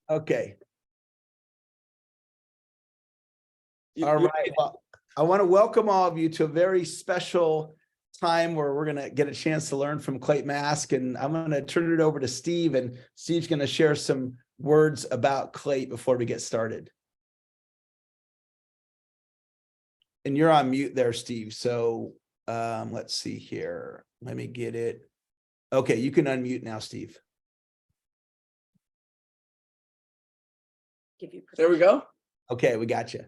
Okay. All right. Well, I want to welcome all of you to a very special time where we're going to get a chance to learn from Clate Mask. And I'm going to turn it over to Steve, and Steve's going to share some words about Clate before we get started. And you're on mute there, Steve. So let's see here. Let me get it. Okay, you can unmute now, Steve. There we go. Okay, we got you.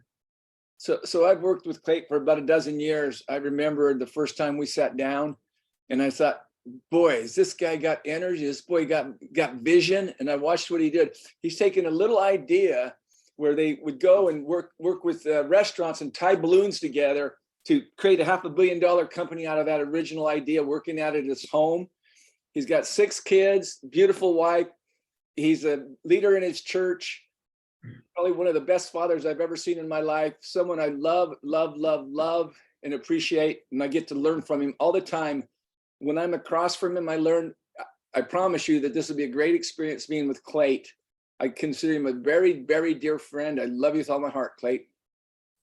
So I've worked with Clate for about a dozen years. I remember the first time we sat down and I thought, boy, has this guy got energy? This boy got vision. And I watched what he did. He's taken a little idea where they would go and work with restaurants and tie balloons together to create a $500 million company out of that original idea, working at it at his home. He's got 6 kids, beautiful wife. He's a leader in his church. Probably one of the best fathers I've ever seen in my life. Someone I love and appreciate. And I get to learn from him all the time. When I'm across from him, I learn. I promise you that this will be a great experience being with Clate. I consider him a very, very dear friend. I love you with all my heart, Clate.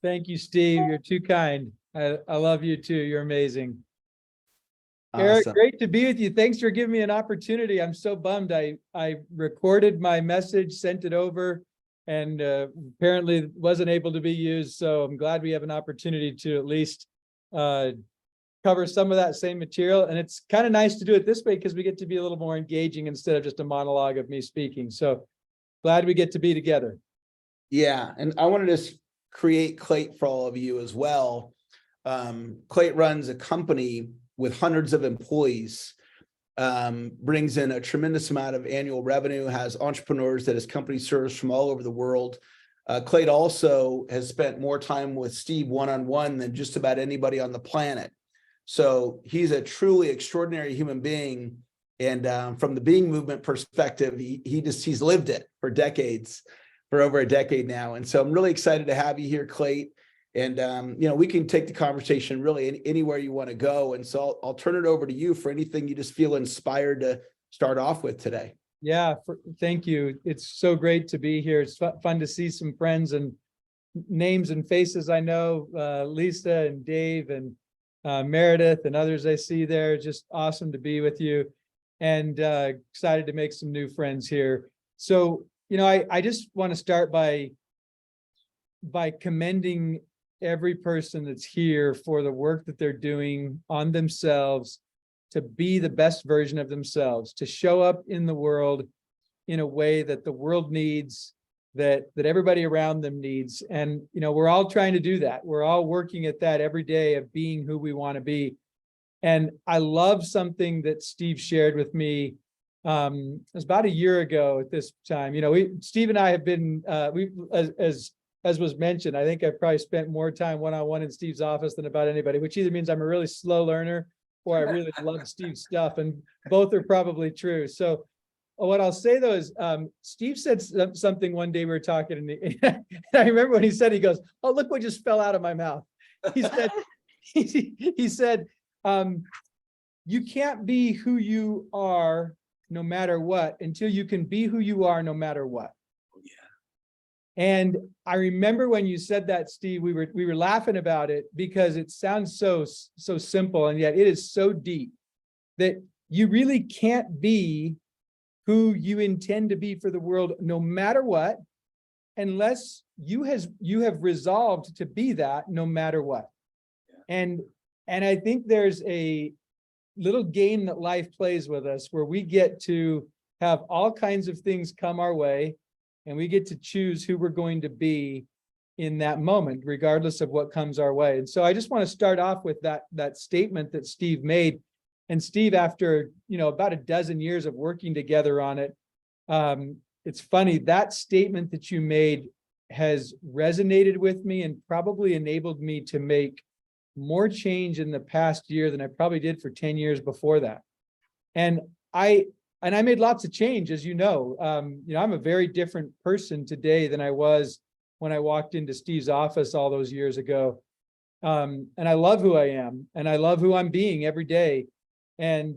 Thank you, Steve. You're too kind. I love you too. You're amazing. Awesome. Eric, great to be with you. Thanks for giving me an opportunity. I'm so bummed. I recorded my message, sent it over, and apparently wasn't able to be used. So I'm glad we have an opportunity to at least cover some of that same material. And it's kind of nice to do it this way because we get to be a little more engaging instead of just a monologue of me speaking. So glad we get to be together. Yeah, and I wanted to create Clate for all of you as well. Clate runs a company with hundreds of employees, brings in a tremendous amount of annual revenue, has entrepreneurs that his company serves from all over the world. Clate also has spent more time with Steve one-on-one than just about anybody on the planet. So he's a truly extraordinary human being. And from the being movement perspective, he's lived it for decades, for over a decade now. And so I'm really excited to have you here, Clate. And, we can take the conversation really anywhere you want to go. And so I'll turn it over to you for anything you just feel inspired to start off with today. Yeah, thank you. It's so great to be here. It's fun to see some friends and names and faces I know, Lisa and Dave and Meredith and others I see there. Just awesome to be with you, and excited to make some new friends here. So, I just want to start by commending every person that's here for the work that they're doing on themselves to be the best version of themselves, to show up in the world in a way that the world needs, that everybody around them needs. And, we're all trying to do that. We're all working at that every day of being who we want to be. And I love something that Steve shared with me. It was about a year ago at this time. Steve and I have been, as was mentioned, I think I've probably spent more time one-on-one in Steve's office than about anybody, which either means I'm a really slow learner or I really love Steve's stuff, and both are probably true. So what I'll say though is Steve said something one day we were talking, and I remember when he said, he goes, "Oh, look what just fell out of my mouth." He said, he said, "You can't be who you are no matter what until you can be who you are no matter what." And I remember when you said that, Steve, we were laughing about it because it sounds so simple, and yet it is so deep that you really can't be who you intend to be for the world no matter what, unless you have resolved to be that no matter what. Yeah. And I think there's a little game that life plays with us where we get to have all kinds of things come our way, and we get to choose who we're going to be in that moment, regardless of what comes our way. And so I just want to start off with that statement that Steve made. And Steve, after about a dozen years of working together on it, it's funny, that statement that you made has resonated with me and probably enabled me to make more change in the past year than I probably did for 10 years before that. And I made lots of change, as you know. I'm a very different person today than I was when I walked into Steve's office all those years ago. And I love who I am, and I love who I'm being every day. And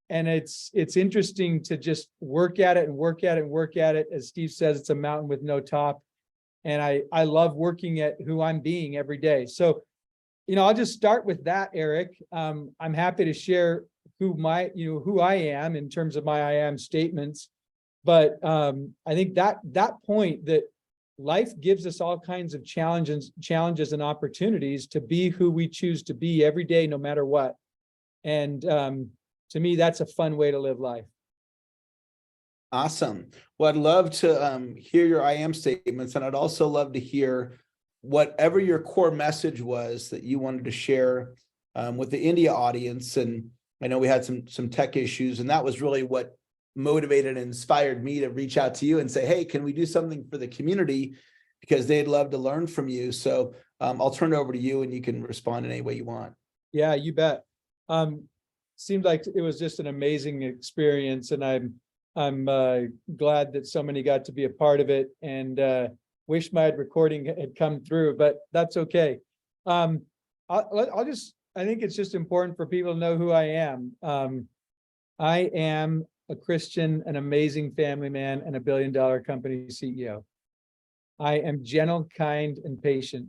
And it's interesting to just work at it and work at it and work at it. As Steve says, it's a mountain with no top. And I love working at who I'm being every day. So, I'll just start with that, Eric. I'm happy to share who I am in terms of my I am statements. But I think that point that life gives us all kinds of challenges and opportunities to be who we choose to be every day, no matter what. And to me, that's a fun way to live life. Awesome. Well, I'd love to hear your I am statements, and I'd also love to hear whatever your core message was that you wanted to share with the India audience. And I know we had some tech issues, and that was really what motivated and inspired me to reach out to you and say, hey, can we do something for the community? Because they'd love to learn from you. So I'll turn it over to you and you can respond in any way you want. Yeah, you bet. Seemed like it was just an amazing experience, and I'm glad that so many got to be a part of it, and wish my recording had come through, but that's okay. I think it's just important for people to know who I am. I am a Christian, an amazing family man, and $1 billion company CEO. I am gentle, kind, and patient.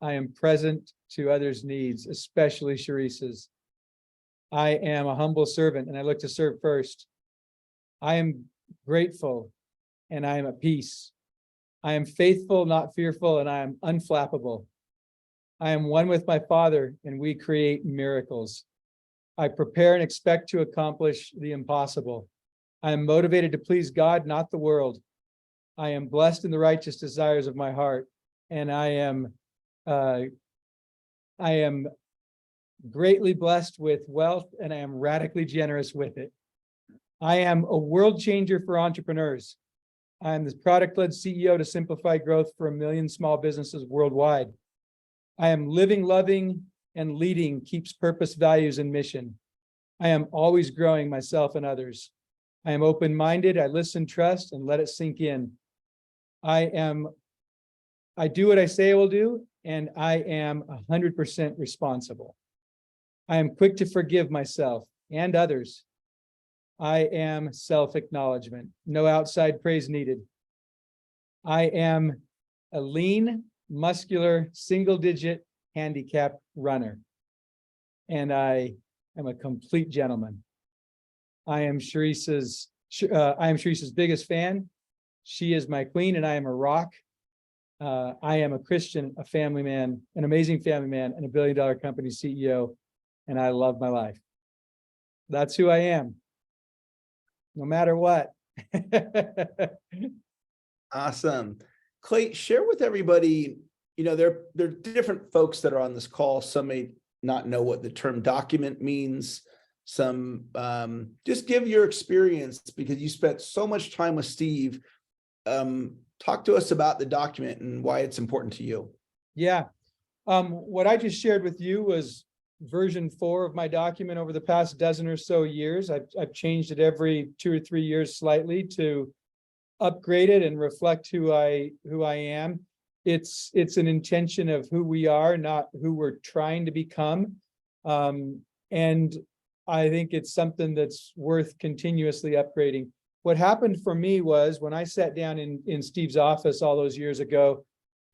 I am present to others' needs, especially Sharice's. I am a humble servant, and I look to serve first. I am grateful, and I am at peace. I am faithful, not fearful, and I am unflappable. I am one with my Father, and we create miracles. I prepare and expect to accomplish the impossible. I am motivated to please God, not the world. I am blessed in the righteous desires of my heart, and I am greatly blessed with wealth, and I am radically generous with it. I am a world changer for entrepreneurs. I am the product-led CEO to simplify growth for 1 million small businesses worldwide. I am living, loving, and leading Keap's purpose, values, and mission. I am always growing myself and others. I am open-minded. I listen, trust, and let it sink in. I do what I say I will do, and I am 100% responsible. I am quick to forgive myself and others. I am self-acknowledgement. No outside praise needed. I am a lean, muscular, single-digit handicap runner. And I am a complete gentleman. I am Sharice's biggest fan. She is my queen, and I am a rock. I am a Christian, a family man, an amazing family man, and $1 billion company CEO, and I love my life. That's who I am, no matter what. Awesome. Clate, share with everybody, there are different folks that are on this call. Some may not know what the term document means. Some just give your experience, because you spent so much time with Steve. Talk to us about the document and why it's important to you. Yeah. What I just shared with you was version 4 of my document over the past dozen or so years. I've changed it every 2 or 3 years slightly to upgrade it and reflect who I am. It's an intention of who we are, not who we're trying to become. And I think it's something that's worth continuously upgrading. What happened for me was when I sat down in Steve's office all those years ago,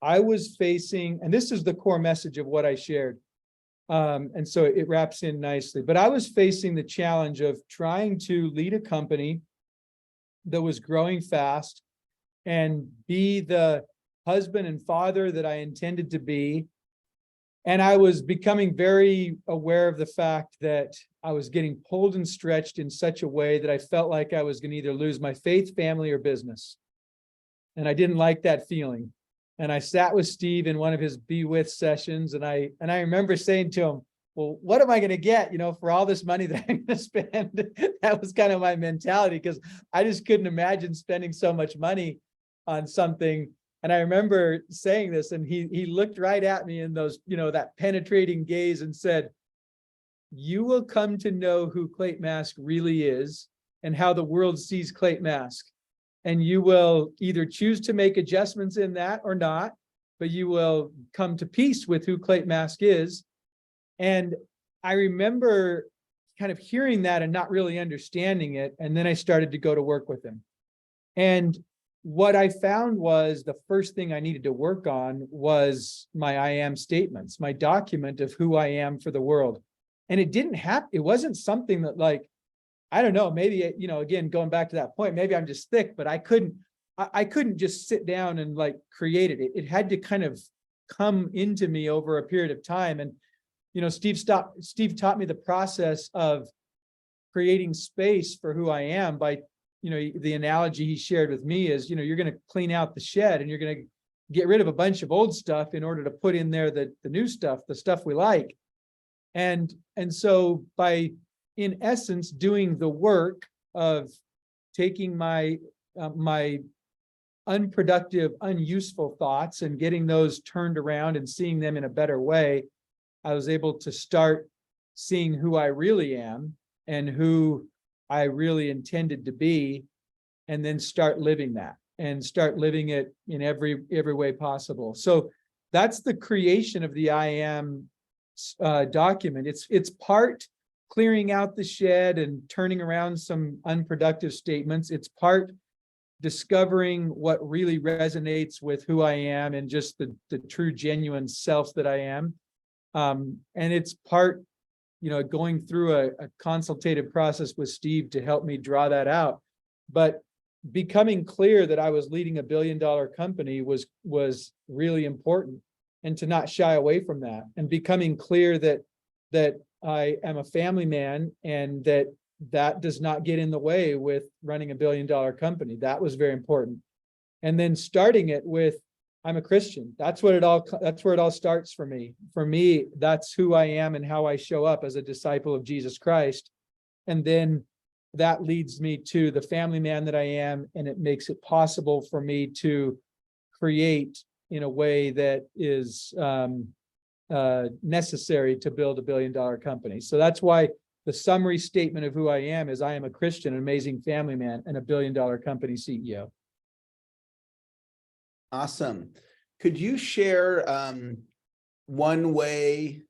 I was facing, and this is the core message of what I shared. And so it wraps in nicely, but I was facing the challenge of trying to lead a company that was growing fast and be the husband and father that I intended to be. And I was becoming very aware of the fact that I was getting pulled and stretched in such a way that I felt like I was going to either lose my faith, family, or business. And I didn't like that feeling. And I sat with Steve in one of his Be With sessions, and I remember saying to him, well, what am I going to get, for all this money that I'm going to spend? That was kind of my mentality, because I just couldn't imagine spending so much money on something. And I remember saying this, and he looked right at me in those, that penetrating gaze, and said, you will come to know who Clate Mask really is and how the world sees Clate Mask. And you will either choose to make adjustments in that or not, but you will come to peace with who Clate Mask is. And I remember kind of hearing that and not really understanding it. And then I started to go to work with him. And what I found was the first thing I needed to work on was my I am statements, my document of who I am for the world. And it didn't happen. It wasn't something that, like, I don't know, maybe, you know, again, going back to that point, maybe I'm just thick, but I couldn't just sit down and like create it. It had to kind of come into me over a period of time. And, you know, Steve taught me the process of creating space for who I am by, you know, the analogy he shared with me is, you know, you're going to clean out the shed and you're going to get rid of a bunch of old stuff in order to put in there the new stuff, the stuff we like. And so by, in essence, doing the work of taking my unproductive, unuseful thoughts and getting those turned around and seeing them in a better way, I was able to start seeing who I really am and who I really intended to be, and then start living that and start living it in every way possible. So that's the creation of the I am document. It's part clearing out the shed and turning around some unproductive statements. It's part discovering what really resonates with who I am and just the true, genuine self that I am. And it's part, you know, going through a consultative process with Steve to help me draw that out. But becoming clear that I was leading $1 billion company was really important, and to not shy away from that, and becoming clear that I am a family man and that does not get in the way with running $1 billion company. That was very important. And then starting it with, I'm a Christian. That's where it all starts for me. For me, that's who I am and how I show up as a disciple of Jesus Christ. And then that leads me to the family man that I am, and it makes it possible for me to create in a way that is necessary to build $1 billion company. So that's why the summary statement of who I am is I am a Christian, an amazing family man, and $1 billion company CEO. Awesome. Could you share one way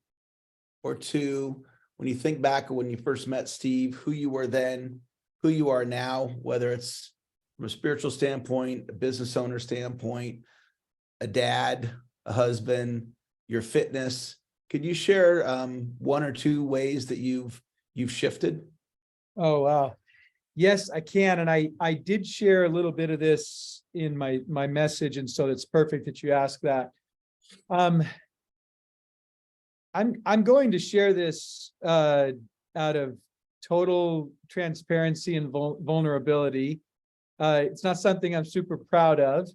or two, when you think back when you first met Steve, who you were then, who you are now, whether it's from a spiritual standpoint, a business owner standpoint, a dad, a husband, your fitness? Could you share one or two ways that you've shifted? Oh, wow. Yes, I can. And I did share a little bit of this in my message. And so it's perfect that you ask that. I'm going to share this out of total transparency and vulnerability. It's not something I'm super proud of,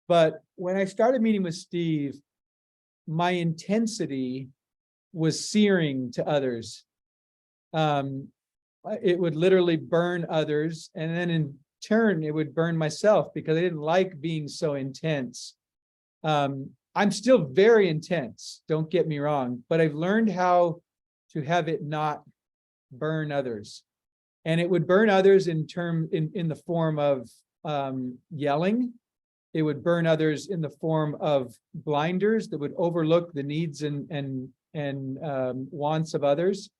but when I started meeting with Steve, my intensity was searing to others. It would literally burn others, and then in turn it would burn myself because I didn't like being so intense. I'm still very intense, don't get me wrong, but I've learned how to have it not burn others. And it would burn others in the form of yelling. It would burn others in the form of blinders that would overlook the needs and wants of others.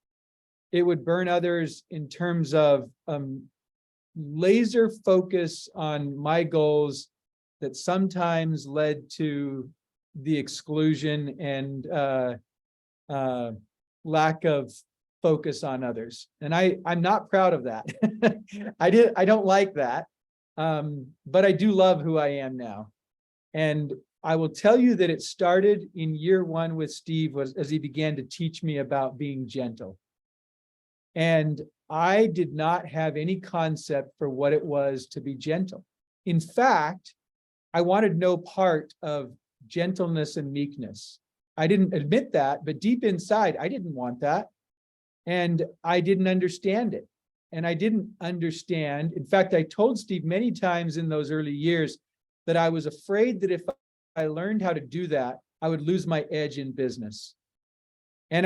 It would burn others in terms of laser focus on my goals that sometimes led to the exclusion and lack of focus on others. And I'm not proud of that. I don't like that. But I do love who I am now. And I will tell you that it started in year one with Steve as he began to teach me about being gentle. And I did not have any concept for what it was to be gentle. In fact, I wanted no part of gentleness and meekness. I didn't admit that, but deep inside, I didn't want that. And I didn't understand it. And I didn't understand. In fact, I told Steve many times in those early years that I was afraid that if I learned how to do that, I would lose my edge in business. I've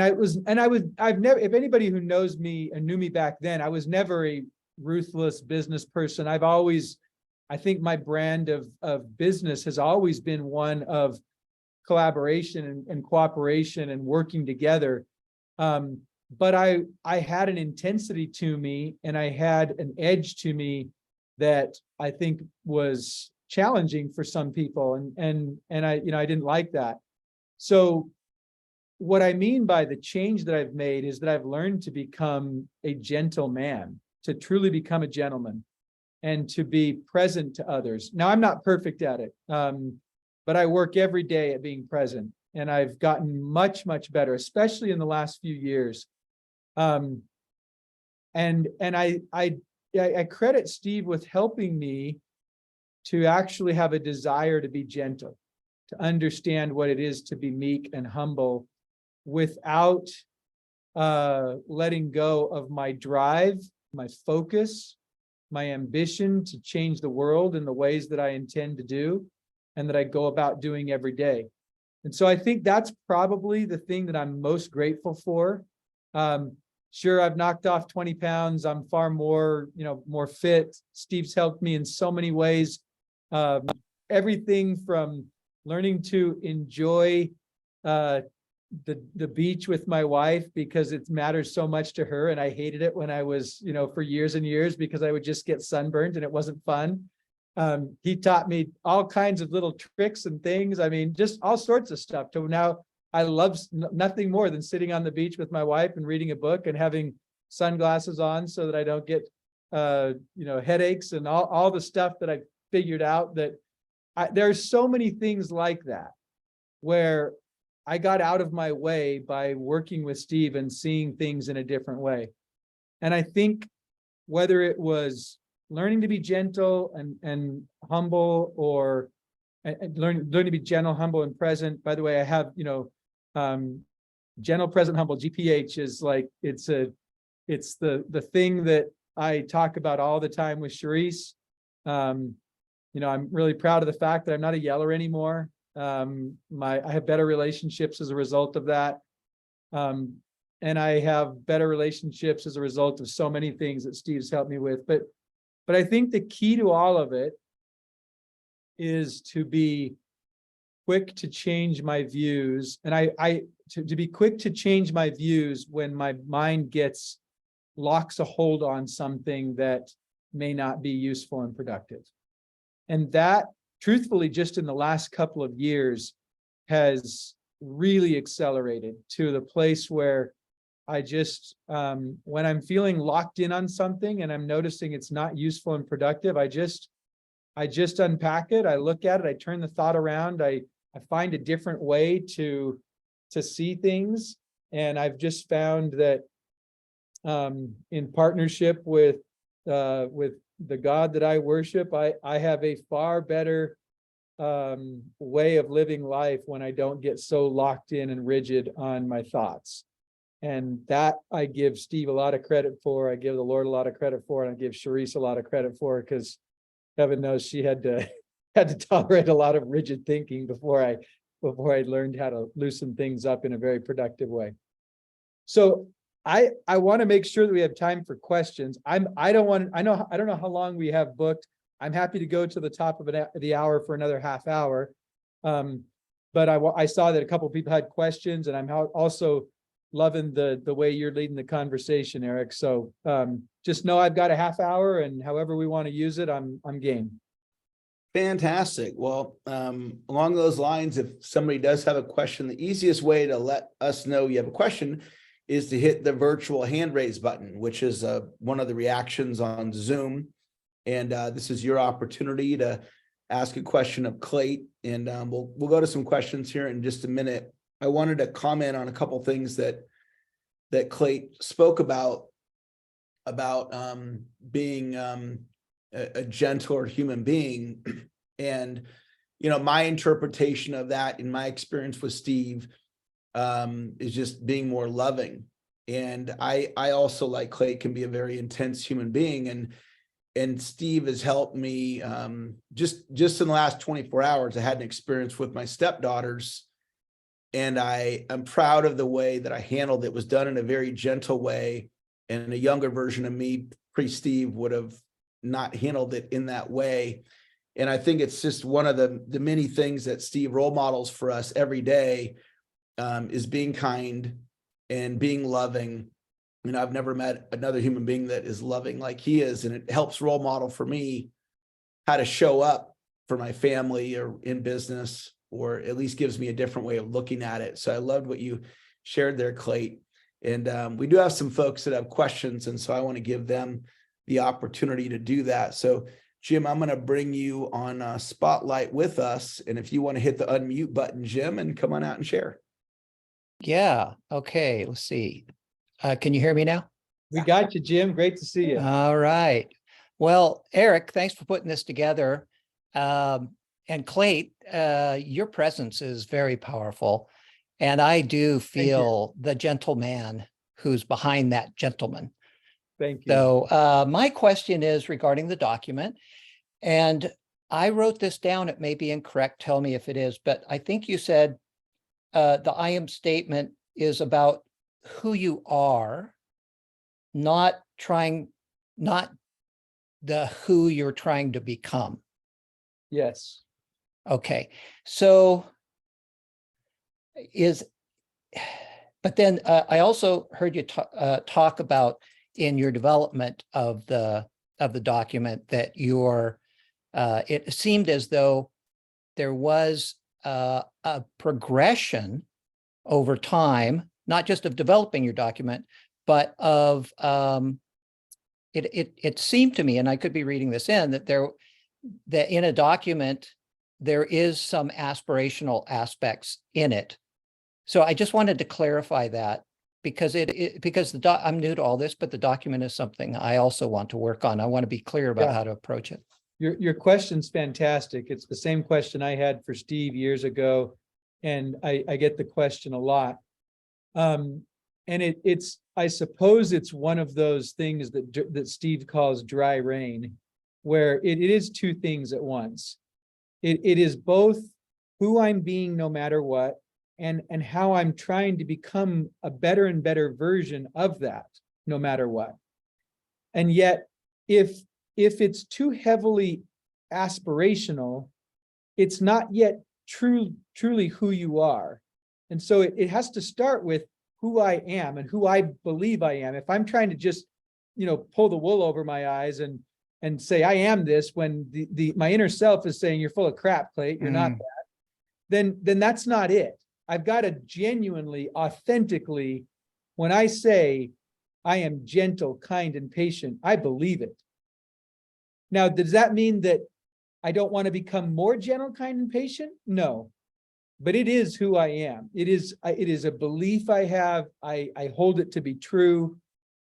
never, if anybody who knows me and knew me back then, I was never a ruthless business person. I think my brand of business has always been one of collaboration and cooperation and working together. but I had an intensity to me, and I had an edge to me that I think was challenging for some people, and I, I didn't like that. So what I mean by the change that I've made is that I've learned to become a gentleman, to truly become a gentleman, and to be present to others. Now, I'm not perfect at it, but I work every day at being present, and I've gotten much, much better, especially in the last few years. And I credit Steve with helping me to actually have a desire to be gentle, to understand what it is to be meek and humble, without letting go of my drive, my focus, my ambition to change the world in the ways that I intend to do and that I go about doing every day. And so I think that's probably the thing that I'm most grateful for. Sure, I've knocked off 20 pounds. I'm far more, more fit. Steve's helped me in so many ways. Everything from learning to enjoy the beach with my wife, because it matters so much to her. And I hated it when I was, for years and years, because I would just get sunburned and it wasn't fun. He taught me all kinds of little tricks and things. I mean, just all sorts of stuff. To now I love nothing more than sitting on the beach with my wife and reading a book and having sunglasses on so that I don't get, headaches, and all the stuff that I figured out. That there's so many things like that where I got out of my way by working with Steve and seeing things in a different way. And I think whether it was learning to be gentle and humble, or learn to be gentle, humble, and present. By the way, I have, gentle, present, humble, GPH is like, it's the thing that I talk about all the time with Charisse. I'm really proud of the fact that I'm not a yeller anymore. I have better relationships as a result of that. And I have better relationships as a result of so many things that Steve's helped me with. But I think the key to all of it is to be quick to change my views. And to be quick to change my views when my mind locks a hold on something that may not be useful and productive. And that, truthfully, just in the last couple of years has really accelerated to the place where I just, when I'm feeling locked in on something and I'm noticing it's not useful and productive, I just unpack it. I look at it. I turn the thought around. I find a different way to see things. And I've just found that in partnership with the God that I worship, I have a far better way of living life when I don't get so locked in and rigid on my thoughts. And that I give Steve a lot of credit for. I give the Lord a lot of credit for, and I give Charisse a lot of credit for, because heaven knows she had to tolerate a lot of rigid thinking before I learned how to loosen things up in a very productive way. So I want to make sure that we have time for questions. I don't know how long we have booked. I'm happy to go to the top of the hour for another half hour. But I saw that a couple of people had questions, and I'm also loving the way you're leading the conversation, Eric. So just know I've got a half hour, and however we want to use it, I'm game. Fantastic. Well, along those lines, if somebody does have a question, the easiest way to let us know you have a question is to hit the virtual hand raise button, which is one of the reactions on Zoom. And this is your opportunity to ask a question of Clate. And we'll go to some questions here in just a minute. I wanted to comment on a couple of things that Clate spoke about being a gentler human being. And, my interpretation of that in my experience with Steve is just being more loving. And I also, like Clate, can be a very intense human being. And Steve has helped me just in the last 24 hours. I had an experience with my stepdaughters, and I am proud of the way that I handled it. It was done in a very gentle way, and a younger version of me, pre-Steve, would have not handled it in that way. And I think it's just one of the many things that Steve role models for us every day, is being kind and being loving I've never met another human being that is loving like he is. And it helps role model for me how to show up for my family or in business, or at least gives me a different way of looking at it. So I loved what you shared there, Clate. And we do have some folks that have questions. And so I want to give them the opportunity to do that. So Jim, I'm going to bring you on Spotlight with us. And if you want to hit the unmute button, Jim, and come on out and share. Yeah. Okay. Let's see. Can you hear me now? We got you, Jim. Great to see you. All right. Well, Eric, thanks for putting this together. And Clate, your presence is very powerful. And I do feel the gentleman who's behind that gentleman. Thank you. So my question is regarding the document. And I wrote this down. It may be incorrect. Tell me if it is. But I think you said the I am statement is about who you are, not the who you're trying to become. Yes. Okay. So but then I also heard you talk about in your development of the document that it seemed as though there was a progression over time, not just of developing your document, but of it seemed to me, and I could be reading this in, that in a document there is some aspirational aspects in it. So I just wanted to clarify that because I'm new to all this, but the document is something I also want to work on. I want to be clear about how to approach it. Your question's fantastic. It's the same question I had for Steve years ago, and I get the question a lot. And I suppose it's one of those things that Steve calls dry rain, where it is two things at once. It is both who I'm being no matter what, and how I'm trying to become a better and better version of that, no matter what. And yet, if it's too heavily aspirational, it's not yet truly who you are. And so it has to start with who I am and who I believe I am. If I'm trying to just, pull the wool over my eyes and say I am this, when my inner self is saying you're full of crap, Clate, you're not that, then that's not it. I've got to genuinely, authentically, when I say I am gentle, kind, and patient, I believe it. Now, does that mean that I don't want to become more gentle, kind, and patient? No, but it is who I am. It is a belief I have. I hold it to be true.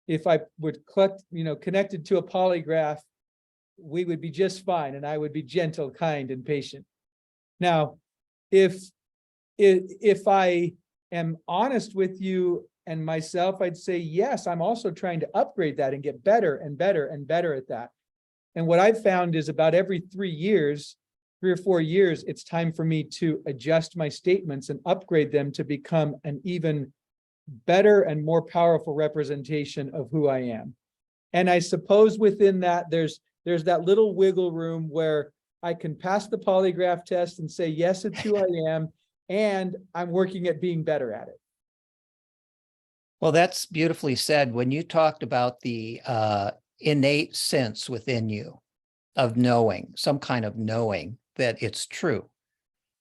If I would connected to a polygraph, we would be just fine, and I would be gentle, kind, and patient. Now, if I am honest with you and myself, I'd say, yes, I'm also trying to upgrade that and get better and better and better at that. And what I've found is about every 3 or 4 years, it's time for me to adjust my statements and upgrade them to become an even better and more powerful representation of who I am. And I suppose within that, there's that little wiggle room where I can pass the polygraph test and say, yes, it's who I am, and I'm working at being better at it. Well, that's beautifully said. When you talked about the innate sense within you of knowing, some kind of knowing that it's true,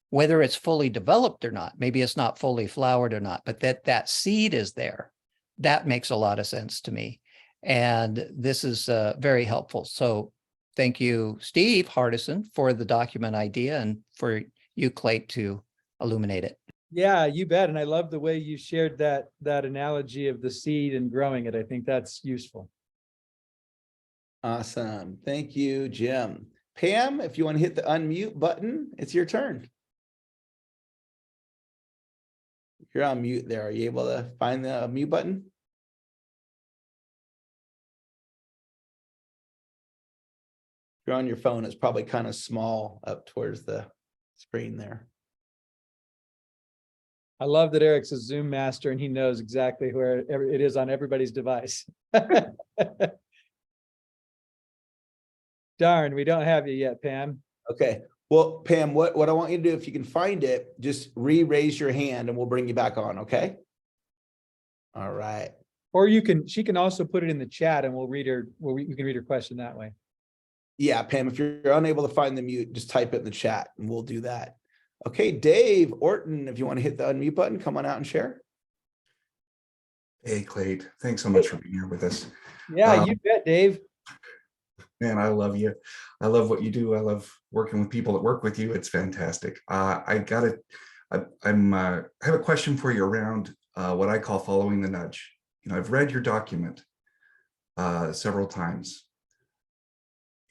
whether it's fully developed or not, maybe it's not fully flowered or not, but that seed is there, that makes a lot of sense to me. And this is very helpful. So thank you, Steve Hardison, for the document idea, and for you, Clate, to illuminate it. Yeah, you bet. And I love the way you shared that analogy of the seed and growing it. I think that's useful. Awesome. Thank you, Jim. Pam, if you want to hit the unmute button, it's your turn. You're on mute there. Are you able to find the mute button? If you're on your phone, it's probably kind of small up towards the screen there. I love that Eric's a Zoom master and he knows exactly where it is on everybody's device. Darn, we don't have you yet, Pam. Okay. Well, Pam, what I want you to do, if you can find it, just raise your hand and we'll bring you back on, okay? All right. Or she can also put it in the chat and we can read her question that way. Yeah, Pam, if you're unable to find the mute, just type it in the chat and we'll do that. Okay, Dave Orton, if you want to hit the unmute button, come on out and share. Hey, Clate, thanks so much for being here with us. Yeah, you bet, Dave. Man, I love you. I love what you do. I love working with people that work with you. It's fantastic. I have a question for you around what I call following the nudge. You know, I've read your document several times.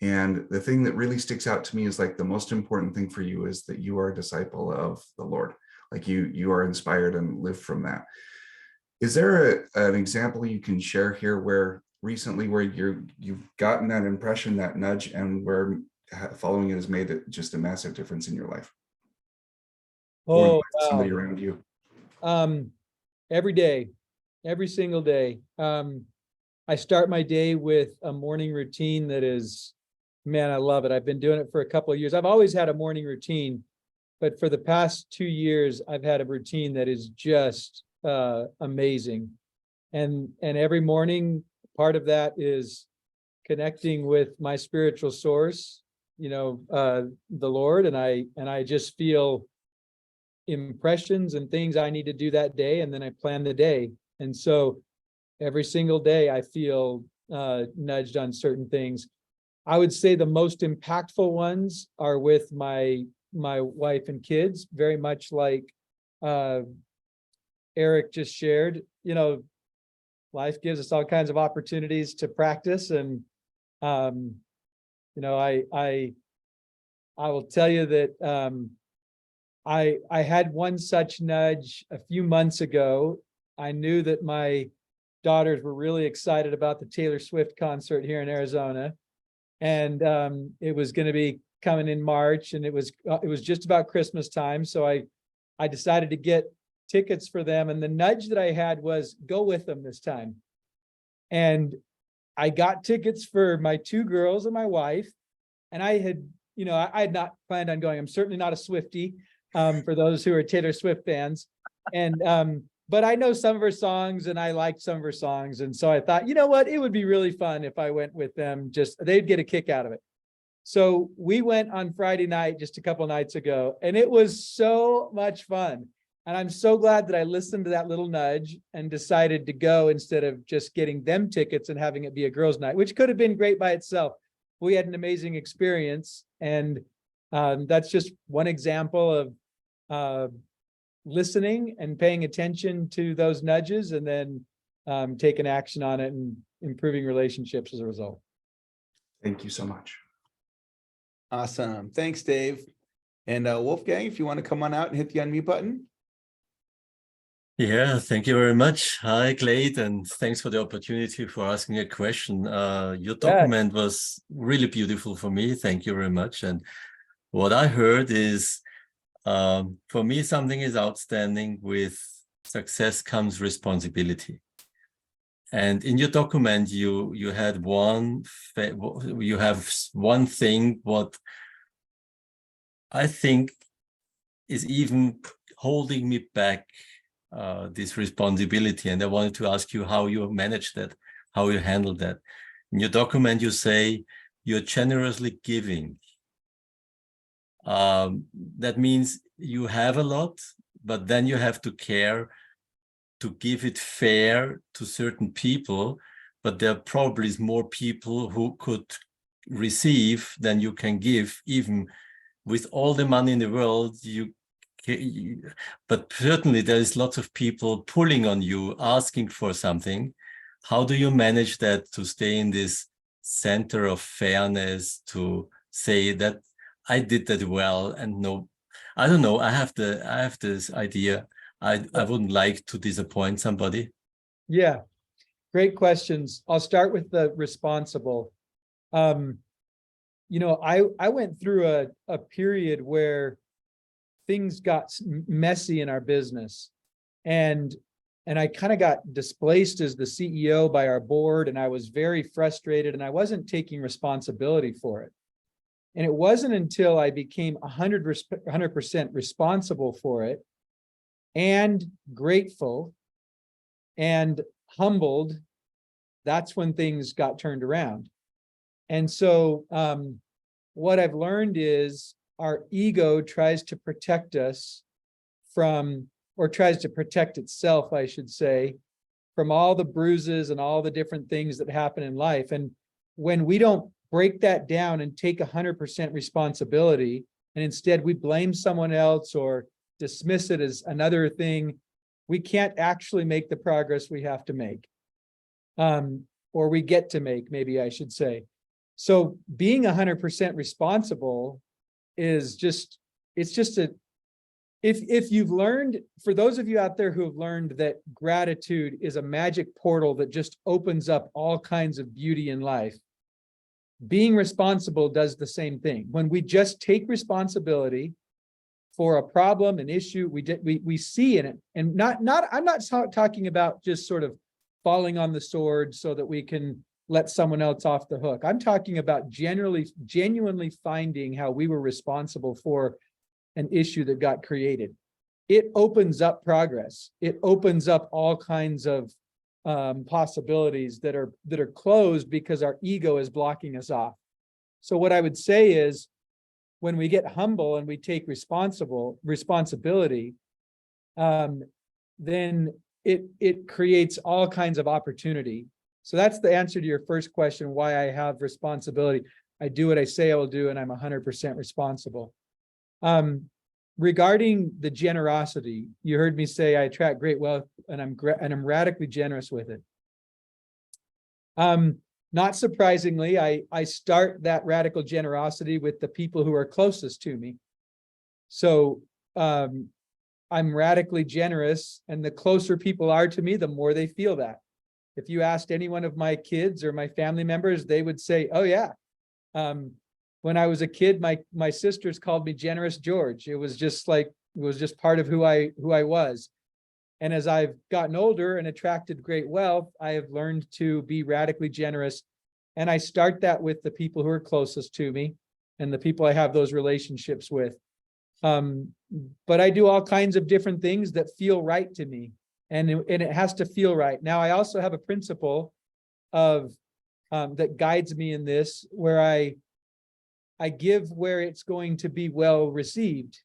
And the thing that really sticks out to me is like the most important thing for you is that you are a disciple of the Lord. Like you are inspired and live from that. Is there an example you can share here where recently where you've gotten that impression, that nudge, and where following it has made it just a massive difference in your life? Oh, or somebody wow. around you? Every day, every single day. I start my day with a morning routine that is, man, I love it. I've been doing it for a couple of years. I've always had a morning routine, but for the past 2 years, I've had a routine that is just amazing. And every morning, part of that is connecting with my spiritual source, you know, the Lord, and I just feel impressions and things I need to do that day, and then I plan the day. And so every single day I feel nudged on certain things. I would say the most impactful ones are with my wife and kids, very much like Eric just shared. You know, life gives us all kinds of opportunities to practice, and you know, I will tell you that I had one such nudge a few months ago. I knew that my daughters were really excited about the Taylor Swift concert here in Arizona, and it was going to be coming in March, and it was just about Christmas time. So I decided to get tickets for them, and the nudge that I had was go with them this time. And I got tickets for my 2 girls and my wife, and I had, you know, I had not planned on going. I'm certainly not a Swiftie, for those who are Taylor Swift fans. And but I know some of her songs and I liked some of her songs. And so I thought, you know what, it would be really fun if I went with them. Just they'd get a kick out of it. So we went on Friday night, just a couple nights ago, and it was so much fun. And I'm so glad that I listened to that little nudge and decided to go instead of just getting them tickets and having it be a girls' night, which could have been great by itself. We had an amazing experience. And that's just one example of listening and paying attention to those nudges, and then taking action on it and improving relationships as a result. Thank you so much. Awesome. Thanks, Dave. And Wolfgang, if you want to come on out and hit the unmute button. Yeah, thank you very much. Hi, Clate, and thanks for the opportunity for asking a question. Your document was really beautiful for me. Thank you very much. And what I heard is, for me, something is outstanding. With success comes responsibility. And in your document, you have one thing what I think is even holding me back, this responsibility. And I wanted to ask you how you manage that, how you handle that. In your document, you say you're generously giving. That means you have a lot, but then you have to care to give it fair to certain people, but there probably is more people who could receive than you can give, even with all the money in the world. But certainly there is lots of people pulling on you, asking for something. How do you manage that, to stay in this center of fairness, to say that I did that well, and no, I don't know, I have this idea. I wouldn't like to disappoint somebody. Yeah, great questions. I'll start with the responsible. You know, I went through a period where things got messy in our business, and I kind of got displaced as the CEO by our board, and I was very frustrated, and I wasn't taking responsibility for it. And it wasn't until I became 100% responsible for it and grateful and humbled, that's when things got turned around. And so what I've learned is our ego tries to protect us from, or tries to protect itself, I should say, from all the bruises and all the different things that happen in life. And when we don't break that down and take 100% responsibility, and instead we blame someone else or dismiss it as another thing, we can't actually make the progress we have to make. Or we get to make, maybe I should say. So being 100% responsible is just, it's just a, if you've learned, for those of you out there who have learned that gratitude is a magic portal that just opens up all kinds of beauty in life, being responsible does the same thing. When we just take responsibility for a problem, an issue, we see in it, and I'm not talking about just sort of falling on the sword so that we can let someone else off the hook. I'm talking about genuinely finding how we were responsible for an issue that got created. It opens up progress. It opens up all kinds of possibilities that are closed because our ego is blocking us off. So what I would say is, when we get humble and we take responsibility, then it creates all kinds of opportunity. So that's the answer to your first question, why I have responsibility. I do what I say I will do, and I'm 100% responsible. Regarding the generosity, you heard me say I attract great wealth, and I'm radically generous with it. Not surprisingly, I start that radical generosity with the people who are closest to me. So I'm radically generous, and the closer people are to me, the more they feel that. If you asked any one of my kids or my family members, they would say, oh yeah. When I was a kid, my sisters called me Generous George. It was just part of who I was. And as I've gotten older and attracted great wealth, I have learned to be radically generous. And I start that with the people who are closest to me and the people I have those relationships with. But I do all kinds of different things that feel right to me. And it has to feel right. Now, I also have a principle of that guides me in this, where I give where it's going to be well received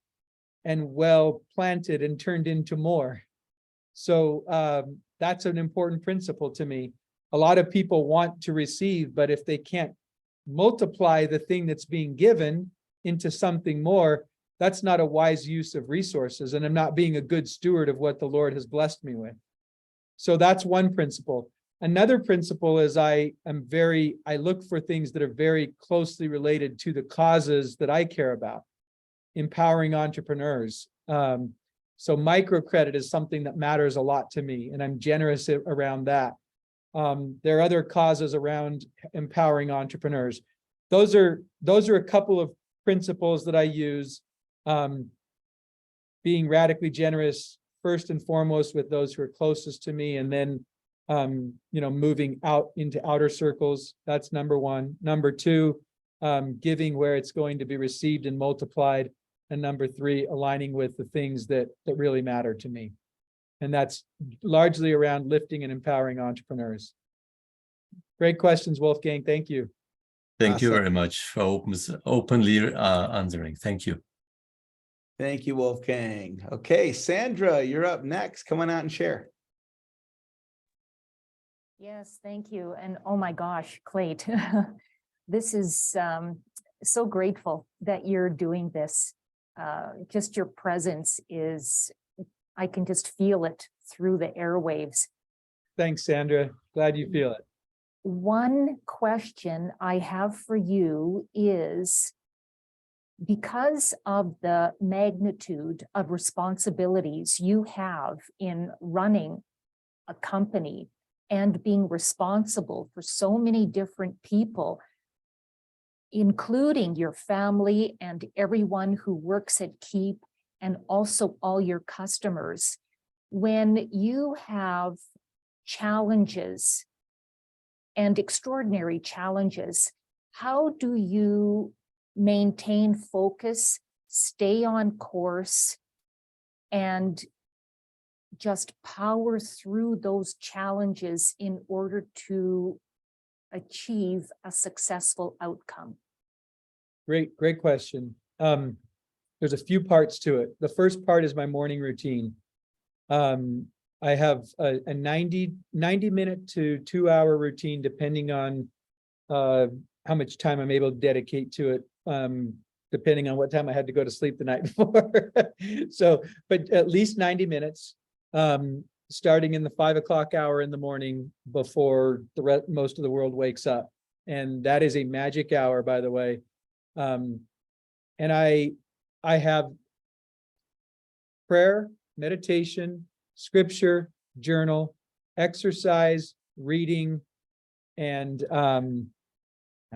and well planted and turned into more. So that's an important principle to me. A lot of people want to receive, but if they can't multiply the thing that's being given into something more, that's not a wise use of resources, and I'm not being a good steward of what the Lord has blessed me with. So that's one principle. Another principle is I look for things that are very closely related to the causes that I care about, empowering entrepreneurs. So microcredit is something that matters a lot to me, and I'm generous around that. There are other causes around empowering entrepreneurs. Those are a couple of principles that I use. Being radically generous first and foremost with those who are closest to me, and then moving out into outer circles. That's number one. Number two, giving where it's going to be received and multiplied. And number three, aligning with the things that really matter to me. And that's largely around lifting and empowering entrepreneurs. Great questions, Wolfgang. Thank you. Thank you very much for openly answering. Thank you. Thank you, Wolfgang. Okay, Sandra, you're up next. Come on out and share. Yes, thank you. And oh my gosh, Clate, this is so grateful that you're doing this. Just your presence is, I can just feel it through the airwaves. Thanks, Sandra. Glad you feel it. One question I have for you is, because of the magnitude of responsibilities you have in running a company and being responsible for so many different people, including your family and everyone who works at Keap, and also all your customers, when you have challenges and extraordinary challenges, how do you maintain focus, stay on course, and just power through those challenges in order to achieve a successful outcome? Great question. There's a few parts to it. The first part is my morning routine. I have a 90 minute to 2 hour routine, depending on how much time I'm able to dedicate to it, depending on what time I had to go to sleep the night before. So, but at least 90 minutes, starting in the 5 o'clock hour in the morning before most of the world wakes up. And that is a magic hour, by the way. And I have prayer, meditation, scripture, journal, exercise, reading, and I'm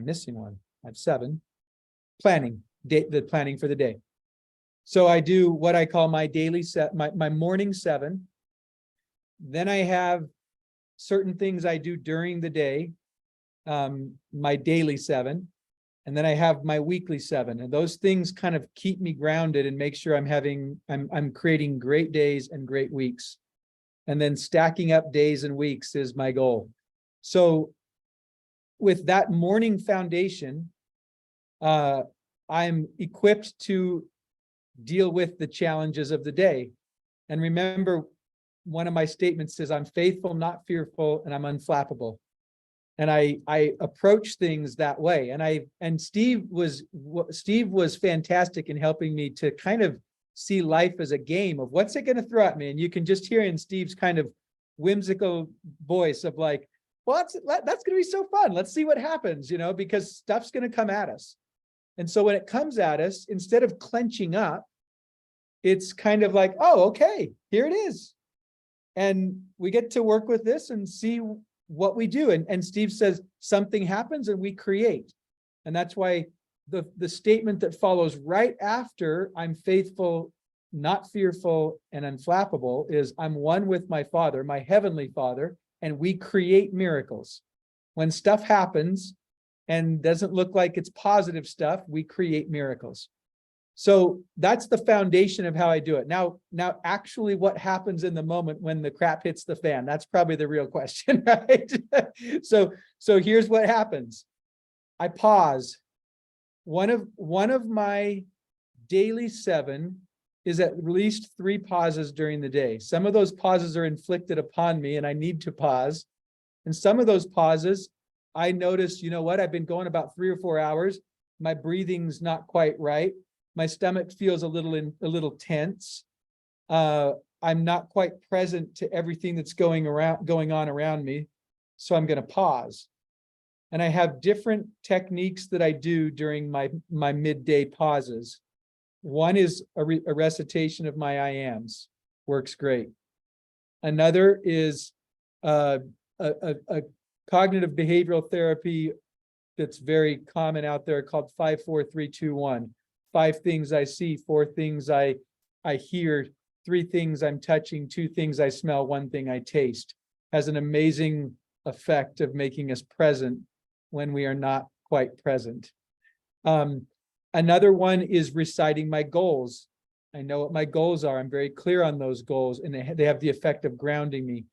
missing one. I have 7. Planning, the planning for the day. So I do what I call my daily my morning 7. Then I have certain things I do during the day, my daily 7. And then I have my weekly 7, and those things kind of keep me grounded and make sure I'm creating great days and great weeks. And then stacking up days and weeks is my goal. So with that morning foundation, I'm equipped to deal with the challenges of the day. And remember, one of my statements is I'm faithful, not fearful, and I'm unflappable. And I approach things that way. And Steve was fantastic in helping me to kind of see life as a game of what's it going to throw at me. And you can just hear in Steve's kind of whimsical voice of like, well, that's going to be so fun. Let's see what happens, because stuff's going to come at us. And so when it comes at us, instead of clenching up, it's kind of like, oh, okay, here it is. And we get to work with this and see what we do. And Steve says something happens and we create. And that's why the statement that follows right after I'm faithful, not fearful, and unflappable is I'm one with my Father, my heavenly Father, and we create miracles. When stuff happens and doesn't look like it's positive stuff, we create miracles. So that's the foundation of how I do it. Now, actually what happens in the moment when the crap hits the fan? That's probably the real question, right? So here's what happens. I pause. One of my daily 7 is at least 3 pauses during the day. Some of those pauses are inflicted upon me and I need to pause. And some of those pauses, I notice, you know what? I've been going about 3 or 4 hours. My breathing's not quite right. My stomach feels a little tense. I'm not quite present to everything that's going on around me. So I'm going to pause. And I have different techniques that I do during my midday pauses. One is a recitation of my I ams, works great. Another is a cognitive behavioral therapy that's very common out there called 5, 4, 3, 2, 1. 5 things I see, 4 things I hear, 3 things I'm touching, 2 things I smell, 1 thing I taste. Has an amazing effect of making us present when we are not quite present. Another one is reciting my goals. I know what my goals are. I'm very clear on those goals, and they have the effect of grounding me.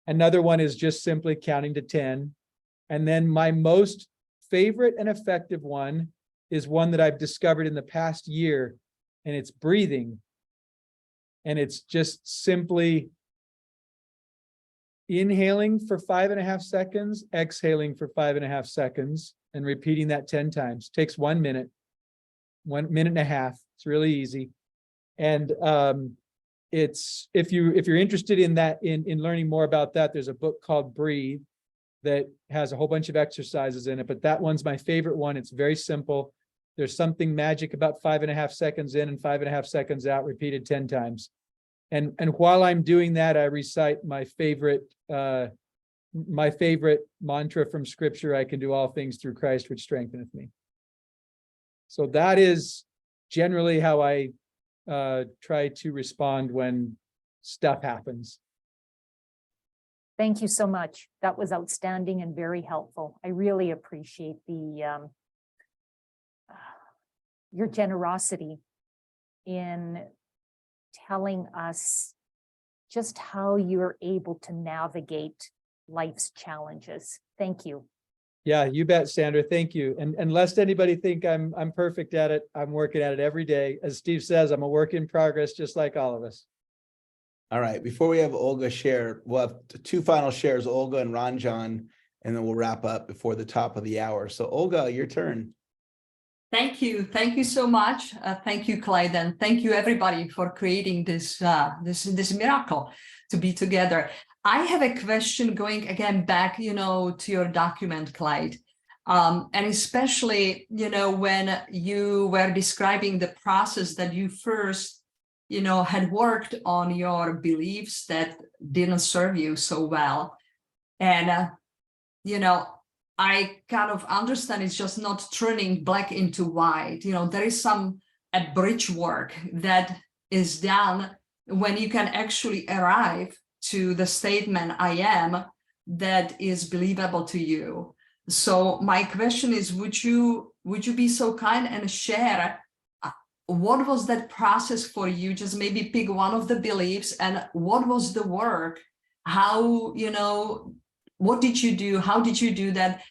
Another one is just simply counting to 10. And then my most favorite and effective one is one that I've discovered in the past year, and it's breathing. And it's just simply inhaling for 5.5 seconds, exhaling for 5.5 seconds, and repeating that 10 times. Takes 1 minute, 1.5 minutes. It's really easy. And it's if you're interested in that, in learning more about that, there's a book called Breathe that has a whole bunch of exercises in it, but that one's my favorite one. It's very simple. There's something magic about 5.5 seconds in and 5.5 seconds out, repeated 10 times. And while I'm doing that, I recite my favorite mantra from scripture: I can do all things through Christ, which strengtheneth me. So that is generally how I try to respond when stuff happens. Thank you so much. That was outstanding and very helpful. I really appreciate your generosity in telling us just how you're able to navigate life's challenges. Thank you. Yeah, you bet, Sandra. Thank you. And lest anybody think I'm perfect at it, I'm working at it every day. As Steve says, I'm a work in progress, just like all of us. All right, before we have Olga share, we'll have two final shares, Olga and Ranjan, and then we'll wrap up before the top of the hour. So Olga, your turn. Thank you. Thank you so much. Thank you, Clate, and thank you everybody for creating this miracle to be together. I have a question going again back, to your document, Clate, and especially, when you were describing the process that you first, had worked on your beliefs that didn't serve you so well, and I kind of understand it's just not turning black into white. There is a bridge work that is done when you can actually arrive to the statement I am that is believable to you. So my question is, would you be so kind and share what was that process for you? Just maybe pick one of the beliefs and what was the work? How, what did you do? How did you do that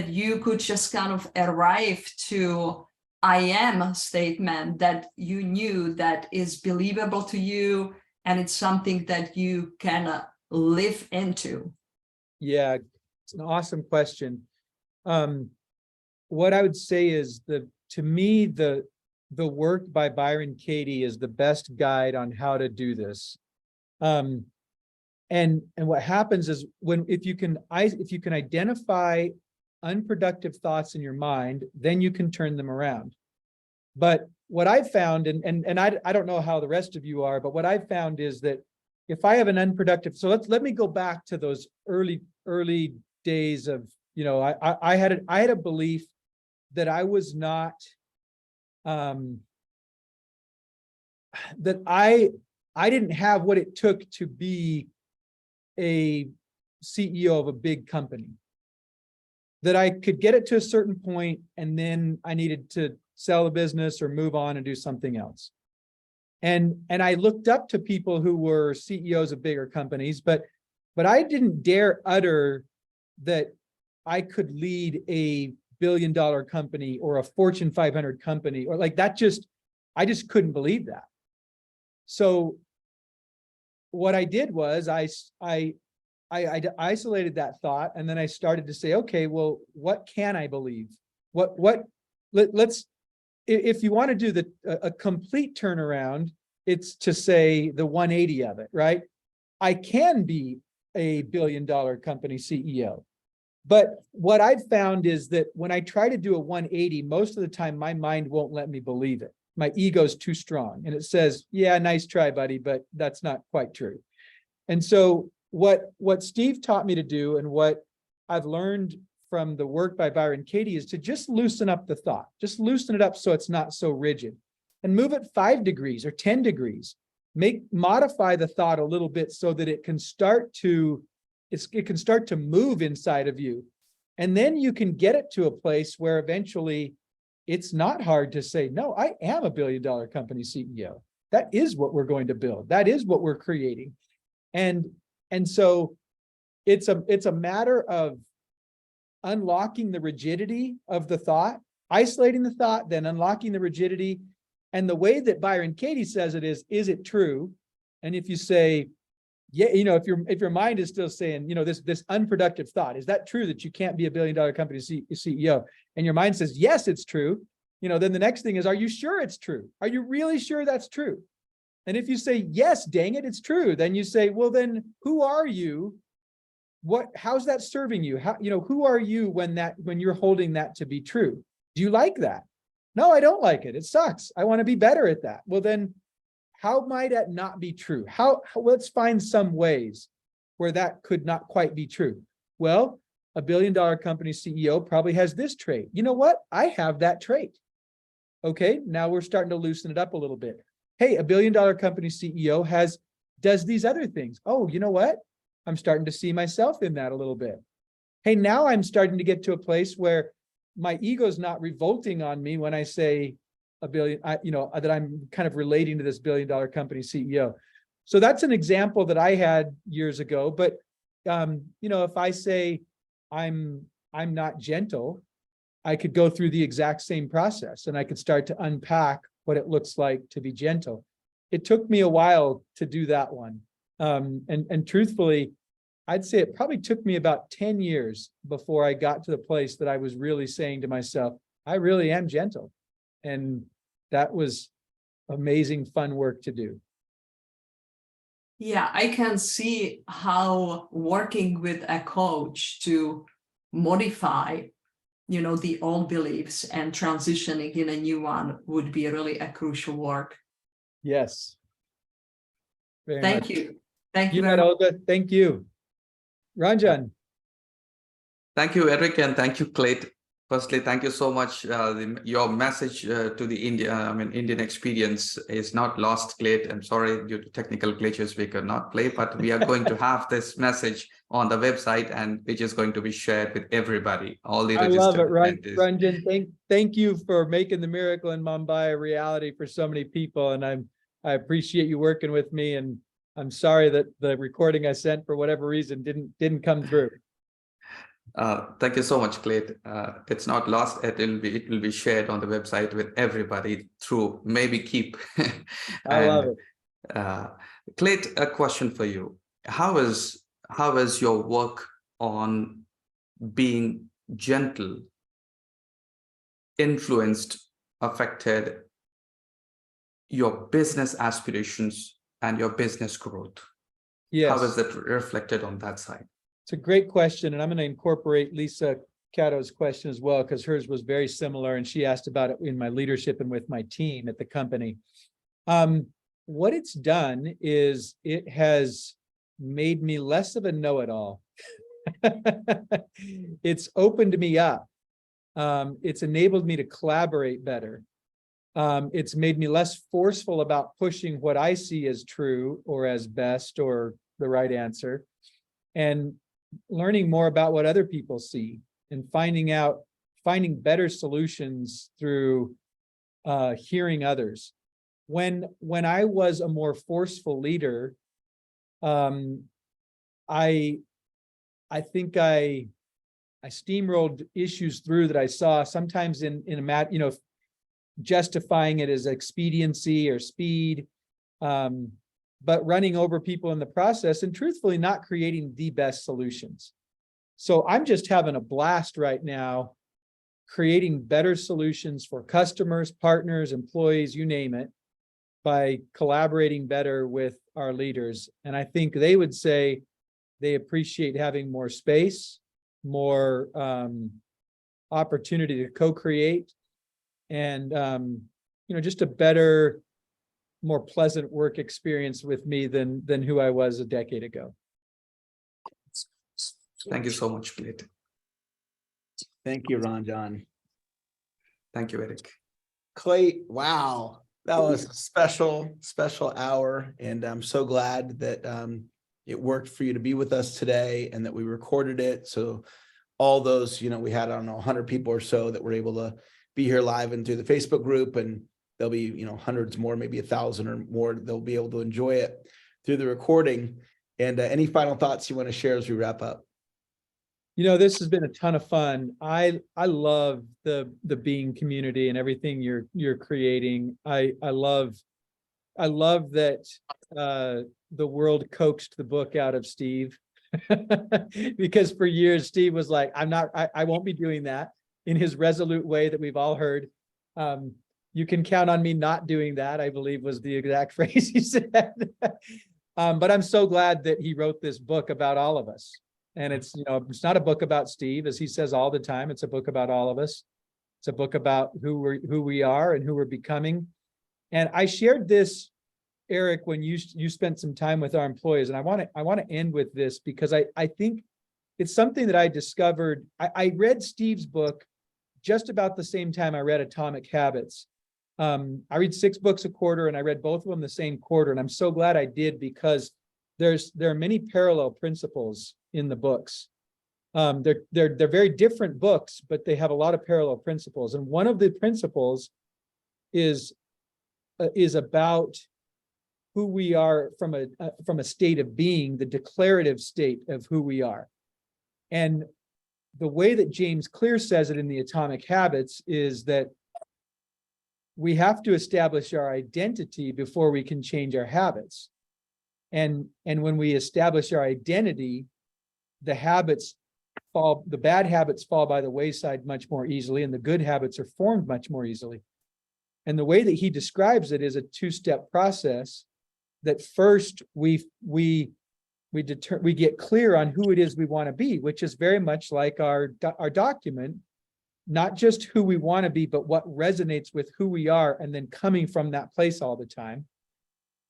you could just kind of arrive to I am statement that you knew that is believable to you and it's something that you can live into? Yeah, it's an awesome question. What I would say is to me, the work by Byron Katie is the best guide on how to do this. And what happens is if you can identify unproductive thoughts in your mind, then you can turn them around. But what I've found, and I don't know how the rest of you are, but what I've found is that if I have an unproductive, so let me go back to those early days of, I had a belief that I was not, that I didn't have what it took to be a CEO of a big company, that I could get it to a certain point and then I needed to sell the business or move on and do something else. And I looked up to people who were CEOs of bigger companies, but I didn't dare utter that I could lead a billion-dollar company or a Fortune 500 company or like that. I just couldn't believe that. So what I did was I isolated that thought, and then I started to say, okay, well, what can I believe? Let's, if you want to do a complete turnaround, it's to say the 180 of it, right? I can be a billion-dollar company CEO. But what I've found is that when I try to do a 180, most of the time my mind won't let me believe it. My ego's too strong. And it says, yeah, nice try, buddy, but that's not quite true. And so what Steve taught me to do and what I've learned from the work by Byron Katie is to just loosen up the thought, just loosen it up so it's not so rigid and move it 5 degrees or 10 degrees, modify the thought a little bit so that it can start to move inside of you. And then you can get it to a place where eventually it's not hard to say, no, I am a billion-dollar company CEO. That is what we're going to build. That is what we're creating. And so it's a matter of unlocking the rigidity of the thought, isolating the thought, then unlocking the rigidity. And the way that Byron Katie says it is it true? And if you say, yeah, if your mind is still saying, this unproductive thought, is that true that you can't be a billion-dollar company CEO? And your mind says, yes, it's true. Then the next thing is, are you sure it's true? Are you really sure that's true? And if you say, yes, dang it, it's true, then you say, well, then who are you? How's that serving you? Who are you when you're holding that to be true? Do you like that? No, I don't like it. It sucks. I want to be better at that. Well, then how might that not be true? Let's find some ways where that could not quite be true. Well, a billion-dollar company CEO probably has this trait. You know what? I have that trait. Okay, now we're starting to loosen it up a little bit. Hey, a billion-dollar company CEO does these other things. Oh, you know what? I'm starting to see myself in that a little bit. Hey, now I'm starting to get to a place where my ego's not revolting on me when I say a billion, that I'm kind of relating to this billion-dollar company CEO. So that's an example that I had years ago. But you know, if I say I'm not gentle, I could go through the exact same process and I could start to unpack what it looks like to be gentle. It took me a while to do that one. And truthfully, I'd say it probably took me about 10 years before I got to the place that I was really saying to myself, I really am gentle. And that was amazing, fun work to do. Yeah, I can see how working with a coach to modify, you know, the old beliefs and transitioning in a new one would be really a crucial work. Yes. Very Thank much. you. Thank you You very bet, much. Olga. Thank you. Ranjan. Thank you, Eric, and thank you, Clate. Firstly, thank you so much. Your message to the Indian experience is not lost, Clate. I'm sorry, due to technical glitches, we could not play, but we are going to have this message on the website, and which is going to be shared with everybody, all the I love it, registered attendees. Ranjan. Thank you for making the miracle in Mumbai a reality for so many people. And I appreciate you working with me. And I'm sorry that the recording I sent for whatever reason didn't come through. Thank you so much, Clate. It's not lost. It will be shared on the website with everybody through maybe Keap. I love it. Clate, a question for you. How is your work on being gentle affected your business aspirations and your business growth? Yes. How is it reflected on that side? It's a great question, and I'm going to incorporate Lisa Cato's question as well, because hers was very similar, and she asked about it in my leadership and with my team at the company. What it's done is it has made me less of a know-it-all. It's opened me up. It's enabled me to collaborate better. It's made me less forceful about pushing what I see as true or as best or the right answer, and learning more about what other people see and finding better solutions through hearing others. When I was a more forceful leader, I think I steamrolled issues through that I saw sometimes in justifying it as expediency or speed, but running over people in the process and truthfully not creating the best solutions. So I'm just having a blast right now, creating better solutions for customers, partners, employees, you name it, by collaborating better with our leaders. And I think they would say they appreciate having more space, more opportunity to co-create, and just a better, more pleasant work experience with me than who I was a decade ago. Thank you so much, Clate. Thank you, Ranjan. Thank you, Eric. Clate, wow, that was a special hour, and I'm so glad that it worked for you to be with us today and that we recorded it. So all those, we had, I don't know, 100 people or so that were able to be here live and through the Facebook group, and there'll be, hundreds more, maybe 1,000 or more. They'll be able to enjoy it through the recording. And any final thoughts you want to share as we wrap up? This has been a ton of fun. I love the Being community and everything you're creating. I love that the world coaxed the book out of Steve, because for years Steve was like, I won't be doing that, in his resolute way that we've all heard. You can count on me not doing that, I believe was the exact phrase he said. But I'm so glad that he wrote this book about all of us. And it's not a book about Steve, as he says all the time. It's a book about all of us. It's a book about who we are and who we're becoming. And I shared this, Eric, when you spent some time with our employees. And I want to end with this, because I think it's something that I discovered. I read Steve's book just about the same time I read Atomic Habits. I read 6 books a quarter, and I read both of them the same quarter. And I'm so glad I did, because there are many parallel principles in the books. They're very different books, but they have a lot of parallel principles. And one of the principles is about who we are from a state of being, the declarative state of who we are. And the way that James Clear says it in the Atomic Habits is that we have to establish our identity before we can change our habits. And when we establish our identity, the bad habits fall by the wayside much more easily, and the good habits are formed much more easily. And the way that he describes it is a two-step process. That first we get clear on who it is we want to be, which is very much like our document, not just who we want to be, but what resonates with who we are, and then coming from that place all the time.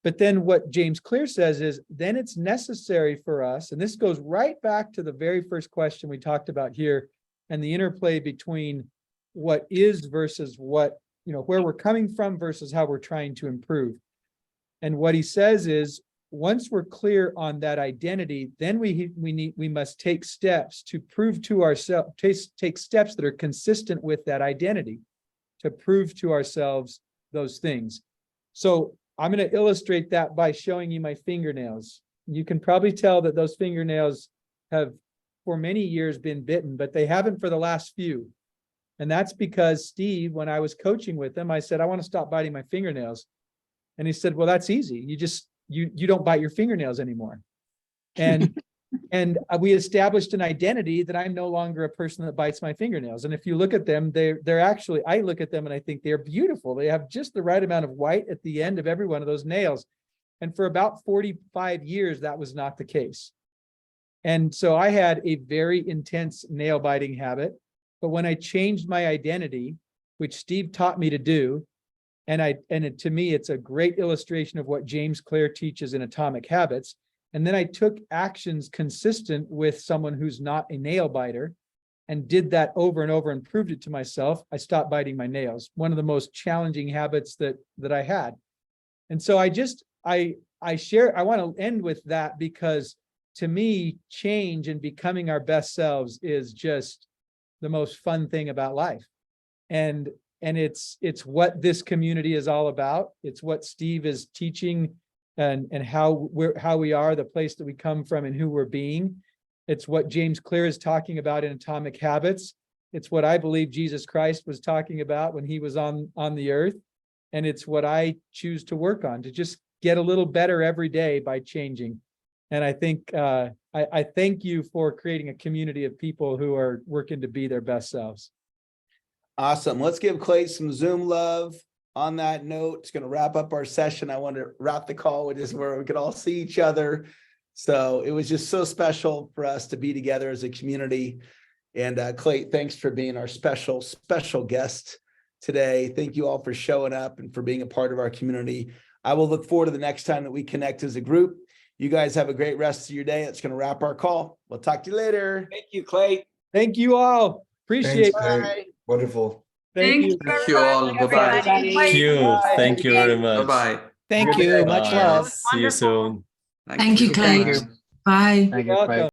But then what James Clear says is, then it's necessary for us, and this goes right back to the very first question we talked about here, and the interplay between what is versus what, where we're coming from versus how we're trying to improve. And what he says is, once we're clear on that identity, then we must take steps to prove to ourselves, take steps that are consistent with that identity to prove to ourselves those things. So I'm going to illustrate that by showing you my fingernails. You can probably tell that those fingernails have for many years been bitten, but they haven't for the last few. And that's because Steve, when I was coaching with him, I said, I want to stop biting my fingernails. And he said, well, that's easy. You don't bite your fingernails anymore. And we established an identity that I'm no longer a person that bites my fingernails. And if you look at them, they're actually, I look at them and I think they're beautiful. They have just the right amount of white at the end of every one of those nails. And for about 45 years, that was not the case. And so I had a very intense nail biting habit. But when I changed my identity, which Steve taught me to do, to me, it's a great illustration of what James Clear teaches in Atomic Habits. And then I took actions consistent with someone who's not a nail biter and did that over and over and proved it to myself. I stopped biting my nails, one of the most challenging habits that I had. And so I want to end with that, because to me, change and becoming our best selves is just the most fun thing about life. And it's what this community is all about. It's what Steve is teaching, and how we are, the place that we come from and who we're being. It's what James Clear is talking about in Atomic Habits. It's what I believe Jesus Christ was talking about when he was on the earth. And it's what I choose to work on, to just get a little better every day by changing. And I think I thank you for creating a community of people who are working to be their best selves. Awesome. Let's give Clate some Zoom love. On that note, it's going to wrap up our session. I want to wrap the call with this where we could all see each other. So it was just so special for us to be together as a community. And Clate, thanks for being our special guest today. Thank you all for showing up and for being a part of our community. I will look forward to the next time that we connect as a group. You guys have a great rest of your day. It's going to wrap our call. We'll talk to you later. Thank you, Clate. Thank you all. Appreciate Thanks, it. Wonderful. Thank you. Thank you all. Bye-bye. Thank you. Thank you very much. Bye-bye. Thank you. Much Bye. love. See you soon. Thank you, Clate. Bye. You're welcome.